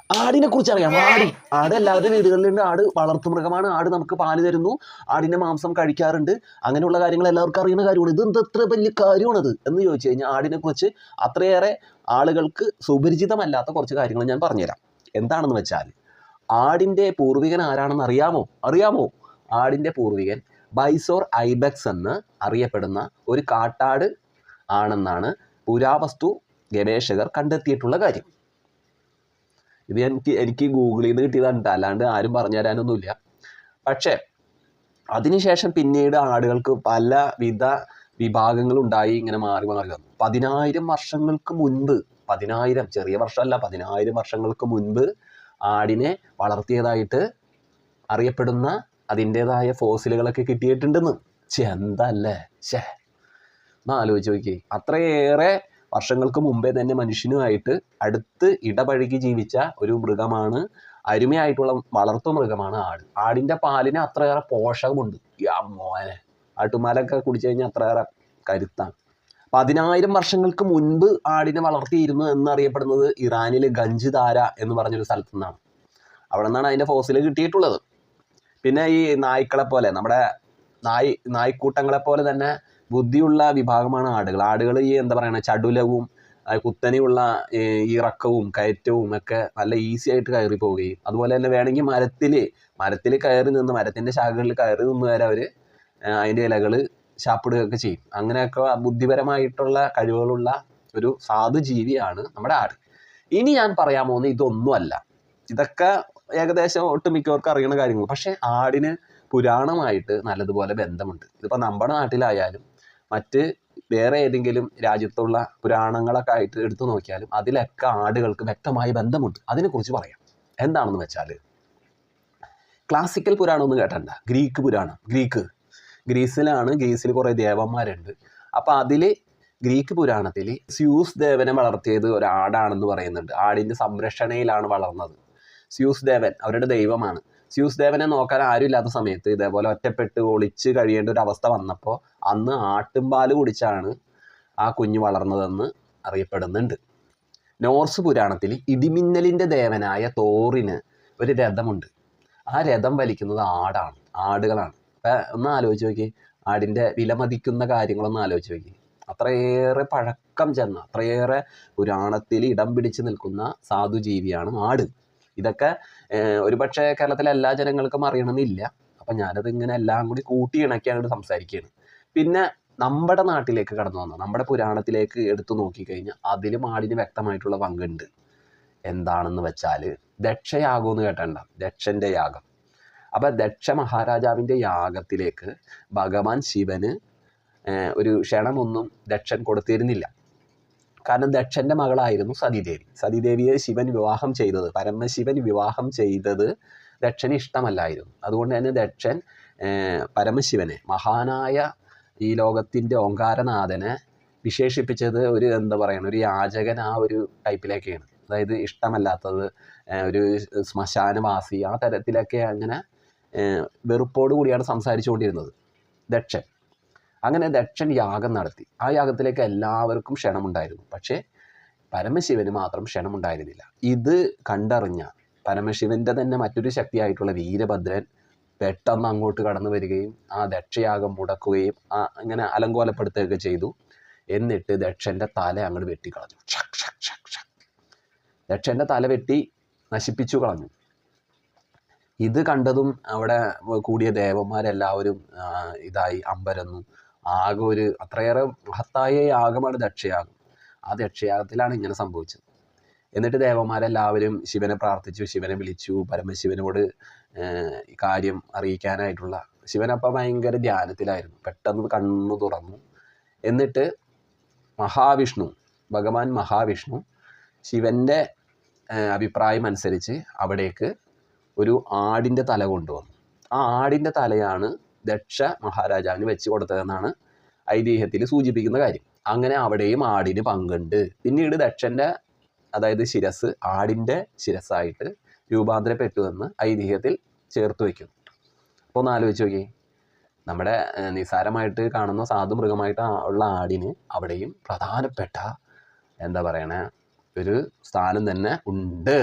ആടിനെ കുറിച്ച് അറിയാം. ആട് എല്ലാവരുടെ വീടുകളിലുണ്ട്. ആട് വളർത്തുമൃഗമാണ്. ആട് നമുക്ക് പാല് തരുന്നു. ആടിന്റെ മാംസം കഴിക്കാറുണ്ട്. അങ്ങനെയുള്ള കാര്യങ്ങൾ എല്ലാവർക്കും അറിയുന്ന കാര്യമാണ്. ഇത് എത്ര വലിയ കാര്യമാണത് എന്ന് ചോദിച്ചു കഴിഞ്ഞാൽ ആടിനെ കുറിച്ച് അത്രയേറെ ആളുകൾക്ക് സുപരിചിതമല്ലാത്ത കുറച്ച് കാര്യങ്ങൾ ഞാൻ പറഞ്ഞുതരാം. എന്താണെന്ന് വെച്ചാൽ ആടിന്റെ പൂർവികൻ ആരാണെന്ന് അറിയാമോ? ആടിന്റെ പൂർവികൻ ബൈസോർ ഐബെക്സ് എന്ന് അറിയപ്പെടുന്ന ഒരു കാട്ടാട് ആണെന്നാണ് പുരാവസ്തു ഗവേഷകർ കണ്ടെത്തിയിട്ടുള്ള കാര്യം. ഇത് എനിക്ക് ഗൂഗിളിൽ നിന്ന് കിട്ടിയതാണ്, അല്ലാണ്ട് ആരും പറഞ്ഞു തരാനൊന്നുമില്ല. പക്ഷേ അതിനുശേഷം പിന്നീട് ആടുകൾക്ക് പലവിധ വിഭാഗങ്ങളുണ്ടായി, ഇങ്ങനെ മാറി വന്നു. 10,000 വർഷങ്ങൾക്ക് മുൻപ്, 10,000 ചെറിയ വർഷമല്ല, 10,000 വർഷങ്ങൾക്ക് മുൻപ് ആടിനെ വളർത്തിയതായിട്ട് അറിയപ്പെടുന്ന അതിൻ്റെതായ ഫോസിലുകളൊക്കെ കിട്ടിയിട്ടുണ്ടെന്ന്. എന്തല്ലേ ഒന്ന് ആലോചിച്ച് നോക്കി. അത്രയേറെ വർഷങ്ങൾക്ക് മുമ്പേ തന്നെ മനുഷ്യനുമായിട്ട് അടുത്ത് ഇടപഴകി ജീവിച്ച ഒരു മൃഗമാണ്, അരുമയായിട്ടുള്ള വളർത്തു മൃഗമാണ് ആട്. ആടിൻ്റെ പാലിന് അത്രയേറെ പോഷകമുണ്ട്. മോനെ, ആട്ടുമാലൊക്കെ കുടിച്ചു കഴിഞ്ഞാൽ അത്രയേറെ കരുത്താണ്. 10,000 വർഷങ്ങൾക്ക് മുൻപ് ആടിനെ വളർത്തിയിരുന്നു എന്നറിയപ്പെടുന്നത് ഇറാനിൽ ഗഞ്ച് ധാര എന്ന് പറഞ്ഞൊരു സ്ഥലത്തു നിന്നാണ്. അവിടെ നിന്നാണ് അതിൻ്റെ ഫോസിൽ കിട്ടിയിട്ടുള്ളത്. പിന്നെ ഈ നായ്ക്കളെ പോലെ, നമ്മുടെ നായ്ക്കൂട്ടങ്ങളെ പോലെ തന്നെ ബുദ്ധിയുള്ള വിഭാഗമാണ് ആടുകൾ. ആടുകൾ ഈ എന്താ പറയുക, ചടുലവും കുത്തനെയുള്ള ഇറക്കവും കയറ്റവും ഒക്കെ നല്ല ഈസി ആയിട്ട് കയറി പോവുകയും, അതുപോലെ തന്നെ വേണമെങ്കിൽ മരത്തിൽ കയറി നിന്ന്, മരത്തിൻ്റെ ശാഖകളിൽ കയറി നിന്ന് വരെ അവർ അതിൻ്റെ ഇലകൾ ശാപ്പിടുകയൊക്കെ ചെയ്യും. അങ്ങനെയൊക്കെ ബുദ്ധിപരമായിട്ടുള്ള കഴിവുകളുള്ള ഒരു സാധു ജീവിയാണ് നമ്മുടെ ആട്. ഇനി ഞാൻ പറയാൻ പോകുന്നത് ഇതൊന്നുമല്ല. ഇതൊക്കെ ഏകദേശം ഒട്ടുമിക്കവർക്കും അറിയുന്ന കാര്യങ്ങൾ. പക്ഷേ ആടിന് പുരാണമായിട്ട് നല്ലതുപോലെ ബന്ധമുണ്ട്. ഇതിപ്പോൾ നമ്മുടെ നാട്ടിലായാലും മറ്റ് വേറെ ഏതെങ്കിലും രാജ്യത്തുള്ള പുരാണങ്ങളൊക്കെ ആയിട്ട് എടുത്തു നോക്കിയാലും അതിലൊക്കെ ആടുകൾക്ക് വ്യക്തമായ ബന്ധമുണ്ട്. അതിനെക്കുറിച്ച് പറയാം. എന്താണെന്ന് വെച്ചാൽ, ക്ലാസിക്കൽ പുരാണം ഒന്ന് കേട്ടണ്ട, ഗ്രീക്ക് പുരാണം. ഗ്രീസിൽ കുറേ ദേവന്മാരുണ്ട്. അപ്പോൾ അതിൽ ഗ്രീക്ക് പുരാണത്തിൽ സ്യൂസ് ദേവനെ വളർത്തിയത് ഒരാടാണെന്ന് പറയുന്നുണ്ട്. ആടിൻ്റെ സംരക്ഷണയിലാണ് വളർന്നത്. സ്യൂസ് ദേവൻ അവരുടെ ദൈവമാണ്. സ്യൂസ് ദേവനെ നോക്കാൻ ആരുമില്ലാത്ത സമയത്ത് ഇതേപോലെ ഒറ്റപ്പെട്ട് ഒളിച്ച് കഴിയേണ്ട ഒരു അവസ്ഥ വന്നപ്പോൾ അന്ന് ആട്ടുംപാല് കുടിച്ചാണ് ആ കുഞ്ഞ് വളർന്നതെന്ന് അറിയപ്പെടുന്നുണ്ട്. നോർസ് പുരാണത്തിൽ ഇടിമിന്നലിൻ്റെ ദേവനായ തോറിന് ഒരു രഥമുണ്ട്. ആ രഥം വലിക്കുന്നത് ആടുകളാണ്. അപ്പം ഒന്ന് ആലോചിച്ച് നോക്കി, ആടിൻ്റെ വിലമതിക്കുന്ന കാര്യങ്ങളൊന്നും ആലോചിച്ച് നോക്കി. അത്രയേറെ പഴക്കം ചെന്ന, അത്രയേറെ പുരാണത്തിൽ ഇടം പിടിച്ച് നിൽക്കുന്ന സാധുജീവിയാണ് ആട്. ഇതൊക്കെ ഒരുപക്ഷെ കേരളത്തിലെ എല്ലാ ജനങ്ങൾക്കും അറിയണമെന്നില്ല. അപ്പം ഞാനത് ഇങ്ങനെ എല്ലാം കൂടി കൂട്ടിയിണക്കിയാണ് സംസാരിക്കുകയാണ്. പിന്നെ നമ്മുടെ നാട്ടിലേക്ക് കടന്നു വന്ന, നമ്മുടെ പുരാണത്തിലേക്ക് എടുത്തു നോക്കിക്കഴിഞ്ഞാൽ അതിലും ആടിന് വ്യക്തമായിട്ടുള്ള പങ്കുണ്ട്. എന്താണെന്ന് വെച്ചാൽ ദക്ഷയാഗം എന്ന് കേട്ടണ്ട, ദക്ഷൻ്റെ യാഗം. അപ്പം ദക്ഷ മഹാരാജാവിൻ്റെ യാഗത്തിലേക്ക് ഭഗവാൻ ശിവന് ഒരു ക്ഷണമൊന്നും ദക്ഷൻ കൊടുത്തിരുന്നില്ല. കാരണം ദക്ഷൻ്റെ മകളായിരുന്നു സതീദേവി. സതീദേവിയെ പരമശിവൻ വിവാഹം ചെയ്തത് ദക്ഷന് ഇഷ്ടമല്ലായിരുന്നു. അതുകൊണ്ട് തന്നെ ദക്ഷൻ പരമശിവനെ, മഹാനായ ഈ ലോകത്തിൻ്റെ ഓങ്കാരനാഥനെ വിശേഷിപ്പിച്ചത് ഒരു ഒരു യാചകൻ, ആ ഒരു ടൈപ്പിലേക്കാണ്. അതായത് ഇഷ്ടമല്ലാത്തത്, ഒരു ശ്മശാനവാസി, ആ തരത്തിലൊക്കെ അങ്ങനെ വെറുപ്പോടു കൂടിയാണ് സംസാരിച്ചുകൊണ്ടിരുന്നത് ദക്ഷൻ. അങ്ങനെ ദക്ഷൻ യാഗം നടത്തി. ആ യാഗത്തിലേക്ക് എല്ലാവർക്കും ക്ഷണമുണ്ടായിരുന്നു. പക്ഷേ പരമശിവന് മാത്രം ക്ഷണമുണ്ടായിരുന്നില്ല. ഇത് കണ്ടറിഞ്ഞ പരമശിവൻ്റെ തന്നെ മറ്റൊരു ശക്തിയായിട്ടുള്ള വീരഭദ്രൻ പെട്ടെന്ന് അങ്ങോട്ട് കടന്നു വരികയും ആ ദക്ഷയാഗം മുടക്കുകയും അങ്ങനെ അലങ്കോലപ്പെടുത്തുകയൊക്കെ ചെയ്തു. എന്നിട്ട് ദക്ഷൻ്റെ തല അങ്ങോട്ട് വെട്ടിക്കളഞ്ഞു. ദക്ഷൻ്റെ തല വെട്ടി നശിപ്പിച്ചു കളഞ്ഞു. ഇത് കണ്ടതും അവിടെ കൂടിയ ദേവന്മാരെല്ലാവരും ഇതായി അമ്പരന്നു. ആകെ ഒരു അത്രയേറെ മഹത്തായ യാഗമാണ് ദക്ഷയാഗം. ആ ദക്ഷയാഗത്തിലാണ് ഇങ്ങനെ സംഭവിച്ചത്. എന്നിട്ട് ദേവന്മാരെല്ലാവരും ശിവനെ പ്രാർത്ഥിച്ചു, ശിവനെ വിളിച്ചു. പരമശിവനോട് കാര്യം അറിയിക്കാനായിട്ടുള്ള, ശിവനപ്പം ഭയങ്കര ധ്യാനത്തിലായിരുന്നു. പെട്ടെന്ന് കണ്ണു തുറന്നു. എന്നിട്ട് ഭഗവാൻ മഹാവിഷ്ണു ശിവൻ്റെ അഭിപ്രായം അനുസരിച്ച് അവിടേക്ക് ഒരു ആടിൻ്റെ തല കൊണ്ടുവന്നു. ആ ആടിൻ്റെ തലയാണ് ദക്ഷ മഹാരാജാവിന് വെച്ച് കൊടുത്തതെന്നാണ് ഐതിഹ്യത്തിൽ സൂചിപ്പിക്കുന്ന കാര്യം. അങ്ങനെ അവിടെയും ആടിന് പങ്കുണ്ട്. പിന്നീട് ദക്ഷൻ്റെ, അതായത് ശിരസ്, ആടിൻ്റെ ശിരസ്സായിട്ട് രൂപാന്തരപ്പെട്ടു എന്ന് ഐതിഹ്യത്തിൽ ചേർത്ത് വയ്ക്കുന്നു. അപ്പോൾ ഒന്ന് ആലോചിച്ച് നോക്കി, നമ്മുടെ നിസ്സാരമായിട്ട് കാണുന്ന സാധു മൃഗമായിട്ട് ഉള്ള ആടിന് അവിടെയും പ്രധാനപ്പെട്ട ഒരു സ്ഥാനം തന്നെ ഉണ്ട്.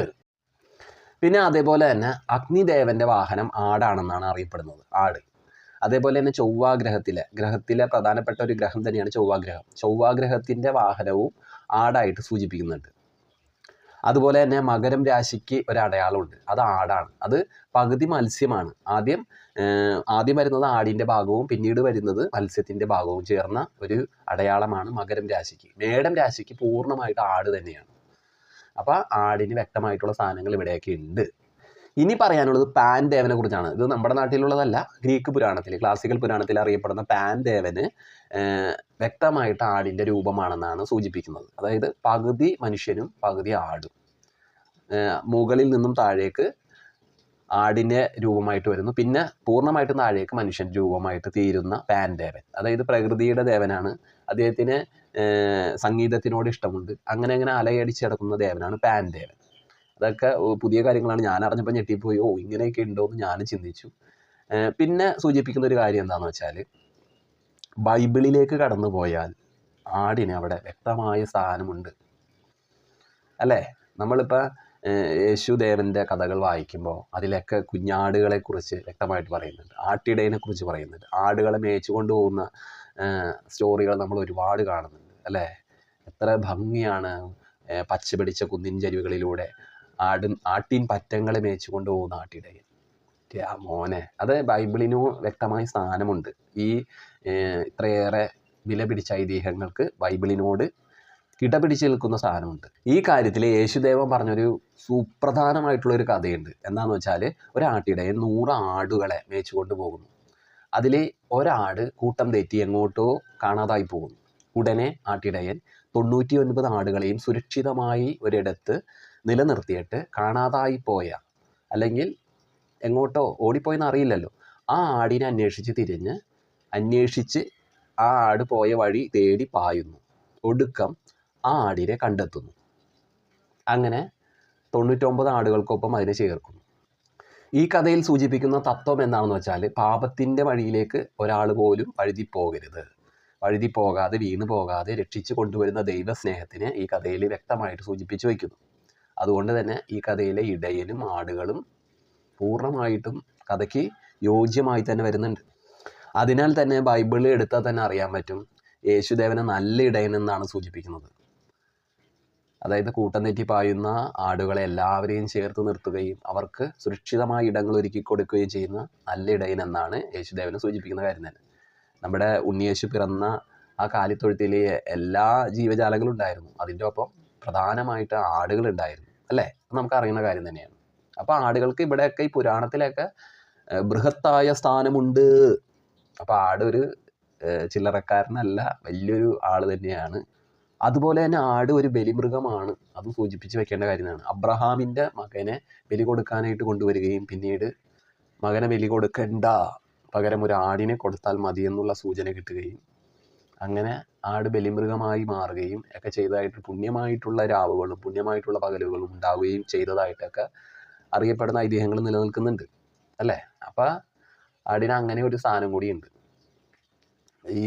പിന്നെ അതേപോലെ തന്നെ അഗ്നിദേവൻ്റെ വാഹനം ആടാണെന്നാണ് അറിയപ്പെടുന്നത്, ആട്. അതേപോലെ തന്നെ ഗ്രഹത്തിലെ പ്രധാനപ്പെട്ട ഒരു ഗ്രഹം തന്നെയാണ് ചൊവ്വാഗ്രഹം. ചൊവ്വാഗ്രഹത്തിൻ്റെ വാഹനവും ആടായിട്ട് സൂചിപ്പിക്കുന്നുണ്ട്. അതുപോലെ തന്നെ മകരം രാശിക്ക് ഒരടയാളമുണ്ട്, അത് ആടാണ്. അത് പകുതി മത്സ്യമാണ്. ആദ്യം വരുന്നത് ആടിൻ്റെ ഭാഗവും പിന്നീട് വരുന്നത് മത്സ്യത്തിൻ്റെ ഭാഗവും ചേർന്ന ഒരു അടയാളമാണ് മകരം രാശിക്ക്. മേടം രാശിക്ക് പൂർണ്ണമായിട്ട് ആട് തന്നെയാണ്. അപ്പോൾ ആടിന് വ്യക്തമായിട്ടുള്ള സാധനങ്ങൾ ഇവിടെയൊക്കെ ഉണ്ട്. ഇനി പറയാനുള്ളത് പാൻ ദേവനെ കുറിച്ചാണ്. ഇത് നമ്മുടെ നാട്ടിലുള്ളതല്ല, ഗ്രീക്ക് പുരാണത്തിൽ, ക്ലാസിക്കൽ പുരാണത്തിൽ അറിയപ്പെടുന്ന പാൻ ദേവന് വ്യക്തമായിട്ട് ആടിൻ്റെ രൂപമാണെന്നാണ് സൂചിപ്പിക്കുന്നത്. അതായത് പകുതി മനുഷ്യനും പകുതി ആടും. മുകളിൽ നിന്നും താഴേക്ക് ആടിൻ്റെ രൂപമായിട്ട് വരുന്നു, പിന്നെ പൂർണ്ണമായിട്ടും താഴേക്ക് മനുഷ്യൻ രൂപമായിട്ട് തീരുന്ന പാൻ ദേവൻ. അതായത് പ്രകൃതിയുടെ ദേവനാണ്. അദ്ദേഹത്തിന് സംഗീതത്തിനോട് ഇഷ്ടമുണ്ട്. അങ്ങനെ അലയടിച്ച് കിടക്കുന്ന ദേവനാണ് പാൻ ദേവൻ. അതൊക്കെ പുതിയ കാര്യങ്ങളാണ്. ഞാൻ അറിഞ്ഞപ്പോൾ ഞെട്ടിപ്പോയി, ഇങ്ങനെയൊക്കെ ഉണ്ടോ എന്ന് ഞാനും ചിന്തിച്ചു. പിന്നെ സൂചിപ്പിക്കുന്ന ഒരു കാര്യം എന്താണെന്ന് വെച്ചാൽ, ബൈബിളിലേക്ക് കടന്നു പോയാൽ ആടിന് അവിടെ വ്യക്തമായ സ്ഥാനമുണ്ട്, അല്ലേ? നമ്മളിപ്പോൾ യേശുദേവൻ്റെ കഥകൾ വായിക്കുമ്പോൾ അതിലൊക്കെ കുഞ്ഞാടുകളെക്കുറിച്ച് വ്യക്തമായിട്ട് പറയുന്നുണ്ട്, ആട്ടിടയനെക്കുറിച്ച് പറയുന്നുണ്ട്. ആടുകളെ മേച്ചു കൊണ്ടുപോകുന്ന സ്റ്റോറികൾ നമ്മൾ ഒരുപാട് കാണുന്നുണ്ട്, അല്ലേ? എത്ര ഭംഗിയാണ് പച്ച പിടിച്ച കുന്നിൻ ചരിവുകളിലൂടെ ആട്ടിൻ പറ്റങ്ങളെ മേച്ചു കൊണ്ടുപോകുന്ന ആട്ടിടയൻ. മോനെ, അത് ബൈബിളിനു വ്യക്തമായ സ്ഥാനമുണ്ട്. ഈ ഇത്രയേറെ വില പിടിച്ച ഐതിഹ്യങ്ങൾക്ക് ബൈബിളിനോട് കിടപിടിച്ച് നിൽക്കുന്ന സാധനമുണ്ട്. ഈ കാര്യത്തിൽ യേശുദേവൻ പറഞ്ഞൊരു സുപ്രധാനമായിട്ടുള്ളൊരു കഥയുണ്ട്. എന്താണെന്ന് വെച്ചാൽ, ഒരാട്ടിടയൻ 100 ആടുകളെ മേച്ചുകൊണ്ട് പോകുന്നു. അതിൽ ഒരാട് കൂട്ടം തെറ്റി എങ്ങോട്ടോ കാണാതായി പോകുന്നു. ഉടനെ ആട്ടിടയൻ 99 ആടുകളെയും സുരക്ഷിതമായി ഒരിടത്ത് നിലനിർത്തിയിട്ട് കാണാതായി പോയ, അല്ലെങ്കിൽ എങ്ങോട്ടോ ഓടിപ്പോയെന്ന് അറിയില്ലല്ലോ, ആ ആടിനെ അന്വേഷിച്ച് ആ ആട് പോയ വഴി തേടി പായുന്നു. ഒടുക്കം ആ ആടിനെ കണ്ടെത്തുന്നു. അങ്ങനെ 99 ആടുകൾക്കൊപ്പം അതിനെ ചേർക്കുന്നു. ഈ കഥയിൽ സൂചിപ്പിക്കുന്ന തത്വം എന്താണെന്ന് വെച്ചാൽ, പാപത്തിൻ്റെ വഴിയിലേക്ക് ഒരാൾ പോലും വഴുതി പോകാതെ വീണു പോകാതെ രക്ഷിച്ചു കൊണ്ടുവരുന്ന ദൈവസ്നേഹത്തിനെ ഈ കഥയിൽ വ്യക്തമായിട്ട് സൂചിപ്പിച്ചു വയ്ക്കുന്നു. അതുകൊണ്ട് തന്നെ ഈ കഥയിലെ ഇടയനും ആടുകളും പൂർണ്ണമായിട്ടും കഥയ്ക്ക് യോജ്യമായി തന്നെ വരുന്നുണ്ട്. അതിനാൽ തന്നെ ബൈബിളിൽ എടുത്താൽ തന്നെ അറിയാൻ പറ്റും, യേശുദേവനെ നല്ല ഇടയൻ എന്നാണ് സൂചിപ്പിക്കുന്നത്. അതായത് കൂട്ടം തെറ്റി പായുന്ന ആടുകളെ എല്ലാവരെയും ചേർത്ത് നിർത്തുകയും അവർക്ക് സുരക്ഷിതമായ ഇടങ്ങൾ ഒരുക്കി കൊടുക്കുകയും ചെയ്യുന്ന നല്ല ഇടയൻ എന്നാണ് യേശുദേവനെ സൂചിപ്പിക്കുന്ന കാര്യം തന്നെ. നമ്മുടെ ഉണ്ണിയേശു പിറന്ന ആ കാലിത്തൊഴുത്തിൽ എല്ലാ ജീവജാലങ്ങളും ഉണ്ടായിരുന്നു. അതിൻ്റെ ഒപ്പം പ്രധാനമായിട്ട് ആടുകളുണ്ടായിരുന്നു, അല്ലേ? നമുക്ക് അറിയുന്ന കാര്യം തന്നെയാണ്. അപ്പോൾ ആടുകൾക്ക് ഇവിടെയൊക്കെ ഈ പുരാണത്തിലൊക്കെ ബൃഹത്തായ സ്ഥാനമുണ്ട്. അപ്പോൾ ആടൊരു ചില്ലറക്കാരനല്ല, വലിയൊരു ആൾ തന്നെയാണ്. അതുപോലെ തന്നെ ആട് ഒരു ബലിമൃഗമാണ്, അതും സൂചിപ്പിച്ച് വെക്കേണ്ട കാര്യമാണ്. അബ്രഹാമിൻ്റെ മകനെ ബലി കൊടുക്കാനായിട്ട് കൊണ്ടുവരികയും പിന്നീട് മകനെ ബലി കൊടുക്കണ്ട, പകരം ഒരു ആടിനെ കൊടുത്താൽ മതി എന്നുള്ള സൂചന കിട്ടുകയും അങ്ങനെ ആട് ബലിമൃഗമായി മാറുകയും ഒക്കെ ചെയ്തതായിട്ട് പുണ്യമായിട്ടുള്ള രാവുകളും പുണ്യമായിട്ടുള്ള പകലുകളും ഉണ്ടാവുകയും ചെയ്തതായിട്ടൊക്കെ അറിയപ്പെടുന്ന ഐതിഹ്യങ്ങൾ നിലനിൽക്കുന്നുണ്ട്, അല്ലേ? അപ്പോൾ ആടിന് അങ്ങനെ ഒരു സാധനം കൂടിയുണ്ട്. ഈ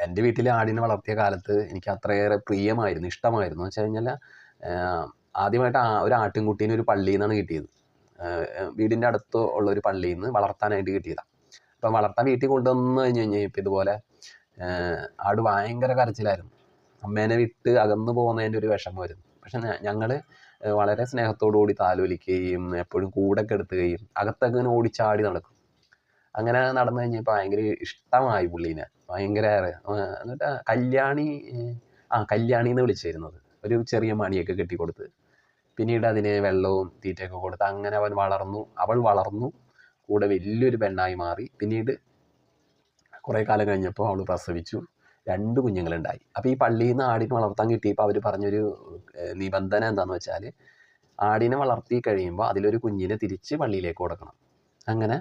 എൻ്റെ വീട്ടിൽ ആടിനെ വളർത്തിയ കാലത്ത് എനിക്ക് അത്രയേറെ പ്രിയമായിരുന്നു, ഇഷ്ടമായിരുന്നു. എന്ന് വെച്ച് കഴിഞ്ഞാൽ ആദ്യമായിട്ട് ഒരു ആട്ടിൻകുട്ടീനെ ഒരു പള്ളിയിൽ നിന്നാണ് കിട്ടിയത്. വീടിൻ്റെ അടുത്ത് ഉള്ള ഒരു പള്ളിയിൽ നിന്ന് വളർത്താനായിട്ട് കിട്ടിയതാണ്. അപ്പം വളർത്താൻ വീട്ടിൽ കൊണ്ടുവന്ന് കഴിഞ്ഞപ്പോൾ ഇതുപോലെ ആട് ഭയങ്കര കരച്ചിലായിരുന്നു. അമ്മേനെ വിട്ട് അകന്നു പോകുന്നതിൻ്റെ ഒരു വിഷമമായിരുന്നു. പക്ഷെ ഞങ്ങൾ വളരെ സ്നേഹത്തോടുകൂടി താലോലിക്കുകയും എപ്പോഴും കൂടൊക്കെ എടുത്തുകയും അകത്തങ്ങനെ ഓടിച്ചാടി നടക്കും. അങ്ങനെ നടന്നു കഴിഞ്ഞപ്പോൾ ഭയങ്കര ഇഷ്ടമായി പുള്ളീനെ, ഭയങ്കര. എന്നിട്ട് കല്യാണി എന്ന് വിളിച്ചിരുന്നത്. ഒരു ചെറിയ മണിയൊക്കെ കെട്ടിക്കൊടുത്ത് പിന്നീട് അതിന് വെള്ളവും തീറ്റയൊക്കെ കൊടുത്ത് അങ്ങനെ അവൾ വളർന്നു കൂടെ വലിയൊരു പെണ്ണായി മാറി. പിന്നീട് കുറേ കാലം കഴിഞ്ഞപ്പോൾ അവൾ പ്രസവിച്ചു, 2 കുഞ്ഞുങ്ങളുണ്ടായി. അപ്പോൾ ഈ പള്ളിയിൽ നിന്ന് ആടിനെ വളർത്താൻ കിട്ടിയപ്പോൾ അവർ പറഞ്ഞൊരു നിബന്ധന എന്താണെന്ന് വെച്ചാൽ, ആടിനെ വളർത്തി കഴിയുമ്പോൾ അതിലൊരു കുഞ്ഞിനെ തിരിച്ച് പള്ളിയിലേക്ക് കൊടുക്കണം. അങ്ങനെ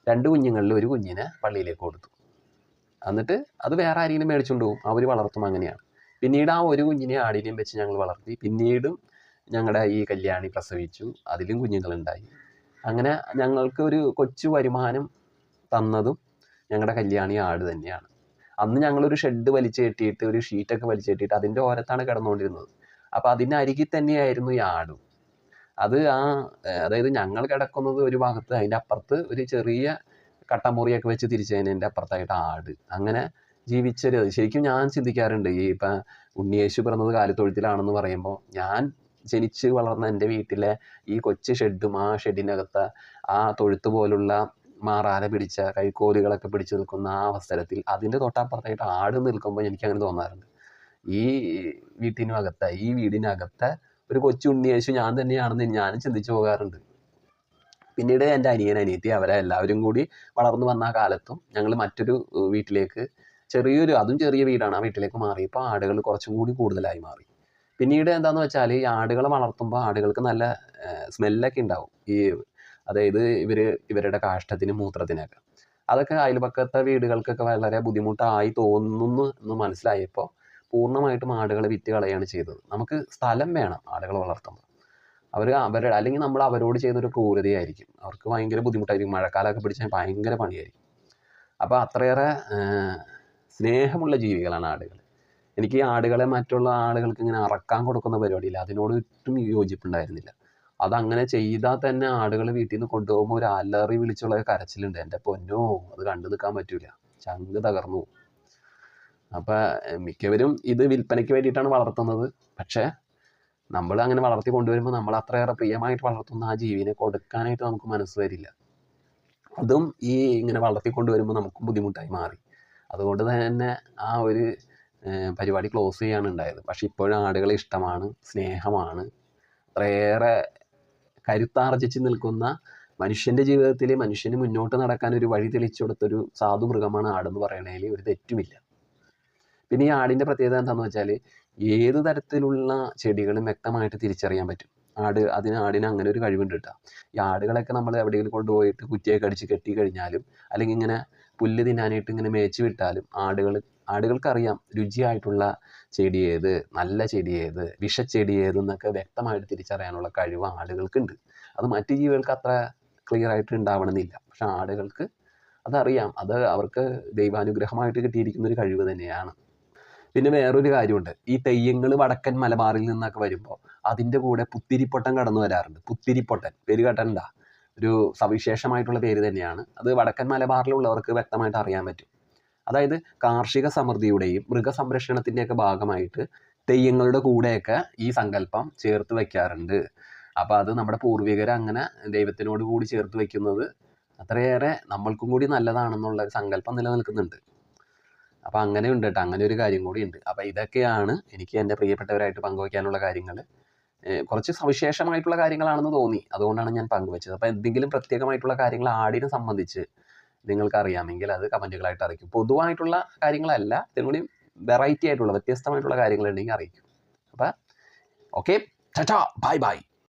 2 കുഞ്ഞുങ്ങളിൽ ഒരു കുഞ്ഞിനെ പള്ളിയിലേക്ക് കൊടുത്തു. എന്നിട്ട് അത് വേറെ ആരെങ്കിലും മേടിച്ചുകൊണ്ട് പോകും, അവർ വളർത്തും. അങ്ങനെയാണ്. പിന്നീട് ആ ഒരു കുഞ്ഞിനെ ആടിനെയും വെച്ച് ഞങ്ങൾ വളർത്തി. പിന്നീടും ഞങ്ങളുടെ ഈ കല്യാണി പ്രസവിച്ചു, അതിലും കുഞ്ഞുങ്ങളുണ്ടായി. അങ്ങനെ ഞങ്ങൾക്ക് ഒരു കൊച്ചു വരുമാനം തന്നതും ഞങ്ങളുടെ കല്യാണി ആട് തന്നെയാണ്. അന്ന് ഞങ്ങളൊരു ഷെഡ് വലിച്ചു കെട്ടിയിട്ട്, ഒരു ഷീറ്റൊക്കെ വലിച്ചു കെട്ടിയിട്ട് അതിൻ്റെ ഓരത്താണ് കിടന്നുകൊണ്ടിരുന്നത്. അപ്പോൾ അതിനരികിൽ തന്നെയായിരുന്നു ഈ ആടും. അത് അതായത് ഞങ്ങൾ കിടക്കുന്നത് ഒരു ഭാഗത്ത്, അതിൻ്റെ അപ്പുറത്ത് ഒരു ചെറിയ കട്ടമുറിയൊക്കെ വെച്ച് തിരിച്ചതിൻ്റെ അപ്പുറത്തായിട്ട് ആട്. അങ്ങനെ ജീവിച്ചൊരു ശരിക്കും ഞാൻ ചിന്തിക്കാറുണ്ട്, ഈ ഇപ്പം ഉണ്ണിയേശു പിറന്നത് കാലിത്തൊഴുത്തിലാണെന്ന് പറയുമ്പോൾ ഞാൻ ജനിച്ച് വളർന്ന എൻ്റെ വീട്ടിലെ ഈ കൊച്ചു ഷെഡും ആ ഷെഡിനകത്ത് ആ തൊഴുത്ത് പോലുള്ള മാറാല പിടിച്ച കൈക്കോലുകളൊക്കെ പിടിച്ച് നിൽക്കുന്ന ആ അവസരത്തിൽ അതിൻ്റെ തൊട്ടപ്പുറത്തായിട്ട് ആട് നിൽക്കുമ്പോൾ എനിക്കങ്ങനെ തോന്നാറുണ്ട്, ഈ വീടിനകത്തെ ഒരു കൊച്ചു ഉണ്ണിയേശു ഞാൻ തന്നെയാണെന്ന് ഞാനും ചിന്തിച്ചു പോകാറുണ്ട്. പിന്നീട് എൻ്റെ അനിയൻ അനിയത്തി അവരെ എല്ലാവരും കൂടി വളർന്നു വന്ന ആ കാലത്തും ഞങ്ങൾ മറ്റൊരു വീട്ടിലേക്ക് അതും ചെറിയ വീടാണ്, ആ വീട്ടിലേക്ക് മാറിയപ്പോൾ ആടുകൾ കുറച്ചും കൂടി കൂടുതലായി മാറി. പിന്നീട് എന്താണെന്ന് വെച്ചാൽ ഈ ആടുകളെ വളർത്തുമ്പോൾ ആടുകൾക്ക് നല്ല സ്മെല്ലൊക്കെ ഉണ്ടാവും, അതായത് ഇവരുടെ കാഷ്ടത്തിനും മൂത്രത്തിനൊക്കെ. അതൊക്കെ അയൽപക്കത്തെ വീടുകൾക്കൊക്കെ വളരെ ബുദ്ധിമുട്ടായി തോന്നുന്നു എന്ന് മനസ്സിലായപ്പോൾ പൂർണ്ണമായിട്ടും ആടുകളെ വിറ്റ് കളയാണ് ചെയ്തത്. നമുക്ക് സ്ഥലം വേണം ആടുകളെ വളർത്തുമ്പോൾ. അല്ലെങ്കിൽ നമ്മൾ അവരോട് ചെയ്യുന്നൊരു ക്രൂരതയായിരിക്കും, അവർക്ക് ഭയങ്കര ബുദ്ധിമുട്ടായിരിക്കും, മഴക്കാലമൊക്കെ പിടിച്ചാൽ ഭയങ്കര പണിയായിരിക്കും. അപ്പോൾ അത്രയേറെ സ്നേഹമുള്ള ജീവികളാണ് ആടുകൾ. എനിക്ക് ഈ ആടുകളെ മറ്റുള്ള ആളുകൾക്ക് ഇങ്ങനെ അറക്കാൻ കൊടുക്കുന്ന പരിപാടിയില്ല, അതിനോട് ഒട്ടും യോജിപ്പുണ്ടായിരുന്നില്ല. അതങ്ങനെ ചെയ്താൽ തന്നെ ആടുകൾ വീട്ടിൽ നിന്ന് കൊണ്ടുപോകുമ്പോൾ ഒരു അലറി വിളിച്ചുള്ള കരച്ചിലുണ്ട്, എൻ്റെ പൊന്നോ, അത് കണ്ടു നിൽക്കാൻ പറ്റൂല, ചങ്ക് തകർന്നു. അപ്പം മിക്കവരും ഇത് വിൽപ്പനയ്ക്ക് വേണ്ടിയിട്ടാണ് വളർത്തുന്നത്. പക്ഷേ നമ്മൾ അങ്ങനെ വളർത്തി കൊണ്ടുവരുമ്പോൾ നമ്മൾ അത്രയേറെ പ്രിയമായിട്ട് വളർത്തുന്ന ആ ജീവിനെ കൊടുക്കാനായിട്ട് നമുക്ക് മനസ്സ് വരില്ല. അതും ഇങ്ങനെ വളർത്തിക്കൊണ്ടുവരുമ്പോൾ നമുക്കും ബുദ്ധിമുട്ടായി മാറി. അതുകൊണ്ട് തന്നെ ആ ഒരു പരിപാടി ക്ലോസ് ചെയ്യാണ് ഉണ്ടായത്. പക്ഷെ ഇപ്പോഴും ആടുകളെ ഇഷ്ടമാണ്, സ്നേഹമാണ്. അത്രയേറെ കരുത്താർജിച്ച് നിൽക്കുന്ന മനുഷ്യൻ്റെ ജീവിതത്തിൽ മനുഷ്യന് മുന്നോട്ട് നടക്കാൻ ഒരു വഴി തെളിച്ചു കൊടുത്തൊരു സാധു മൃഗമാണ് ആടെന്ന് പറയണതിൽ ഒരു തെറ്റുമില്ല. പിന്നെ ഈ ആടിൻ്റെ പ്രത്യേകത എന്താണെന്ന് വെച്ചാൽ ഏത് തരത്തിലുള്ള ചെടികളും വ്യക്തമായിട്ട് തിരിച്ചറിയാൻ പറ്റും. ആടിന് അങ്ങനെ ഒരു കഴിവുണ്ട് കേട്ടോ. ഈ ആടുകളൊക്കെ നമ്മൾ എവിടെയെങ്കിലും കൊണ്ടുപോയിട്ട് കുറ്റിയൊക്കെ അടിച്ച് കെട്ടി കഴിഞ്ഞാലും അല്ലെങ്കിൽ ഇങ്ങനെ പുല്ല് തിന്നാനായിട്ട് ഇങ്ങനെ മേച്ച് വിട്ടാലും ആടുകൾക്കറിയാം രുചിയായിട്ടുള്ള ചെടി ഏത്, നല്ല ചെടി ഏത്, വിഷച്ചെടി ഏതെന്നൊക്കെ വ്യക്തമായിട്ട് തിരിച്ചറിയാനുള്ള കഴിവ് ആടുകൾക്കുണ്ട്. അത് മറ്റു ജീവികൾക്ക് അത്ര ക്ലിയർ ആയിട്ട് ഉണ്ടാവണമെന്നില്ല, പക്ഷെ ആടുകൾക്ക് അതറിയാം. അത് അവർക്ക് ദൈവാനുഗ്രഹമായിട്ട് കിട്ടിയിരിക്കുന്ന ഒരു കഴിവ് തന്നെയാണ്. പിന്നെ വേറൊരു കാര്യമുണ്ട്, ഈ തെയ്യങ്ങൾ വടക്കൻ മലബാറിൽ നിന്നൊക്കെ വരുമ്പോൾ അതിൻ്റെ കൂടെ പുത്തിരിപ്പൊട്ടൻ കടന്നു വരാറുണ്ട്. പുത്തിരിപ്പൊട്ടൻ പേര് കേട്ടിട്ടുണ്ടാ? ഒരു സവിശേഷമായിട്ടുള്ള പേര് തന്നെയാണ്. അത് വടക്കൻ മലബാറിലുള്ളവർക്ക് വ്യക്തമായിട്ട് അറിയാൻ പറ്റും. അതായത് കാർഷിക സമൃദ്ധിയുടെയും മൃഗസംരക്ഷണത്തിൻ്റെയൊക്കെ ഭാഗമായിട്ട് തെയ്യങ്ങളുടെ കൂടെയൊക്കെ ഈ സങ്കല്പം ചേർത്ത് വയ്ക്കാറുണ്ട്. അപ്പോൾ അത് നമ്മുടെ പൂർവികർ അങ്ങനെ ദൈവത്തിനോട് കൂടി ചേർത്ത് വയ്ക്കുന്നത് അത്രയേറെ നമ്മൾക്കും കൂടി നല്ലതാണെന്നുള്ള സങ്കല്പം നിലനിൽക്കുന്നുണ്ട്. അപ്പോൾ അങ്ങനെ ഉണ്ട് കേട്ടോ, അങ്ങനെ ഒരു കാര്യം കൂടി ഉണ്ട്. അപ്പോൾ ഇതൊക്കെയാണ് എനിക്ക് എൻ്റെ പ്രിയപ്പെട്ടവരായിട്ട് പങ്കുവയ്ക്കാനുള്ള കാര്യങ്ങൾ. കുറച്ച് സവിശേഷമായിട്ടുള്ള കാര്യങ്ങളാണെന്ന് തോന്നി, അതുകൊണ്ടാണ് ഞാൻ പങ്കുവച്ചത്. അപ്പോൾ എന്തെങ്കിലും പ്രത്യേകമായിട്ടുള്ള കാര്യങ്ങൾ ആടിനെ സംബന്ധിച്ച് നിങ്ങൾക്ക് അറിയാമെങ്കിൽ അത് കമൻറ്റുകളായിട്ട് അറിയിക്കും. പൊതുവായിട്ടുള്ള കാര്യങ്ങളല്ല, ഇതിനുകൂടി വെറൈറ്റി ആയിട്ടുള്ള വ്യത്യസ്തമായിട്ടുള്ള കാര്യങ്ങളുണ്ടെങ്കിൽ അറിയിക്കും. അപ്പോൾ ഓക്കെ, ടാറ്റാ, ബൈ ബൈ.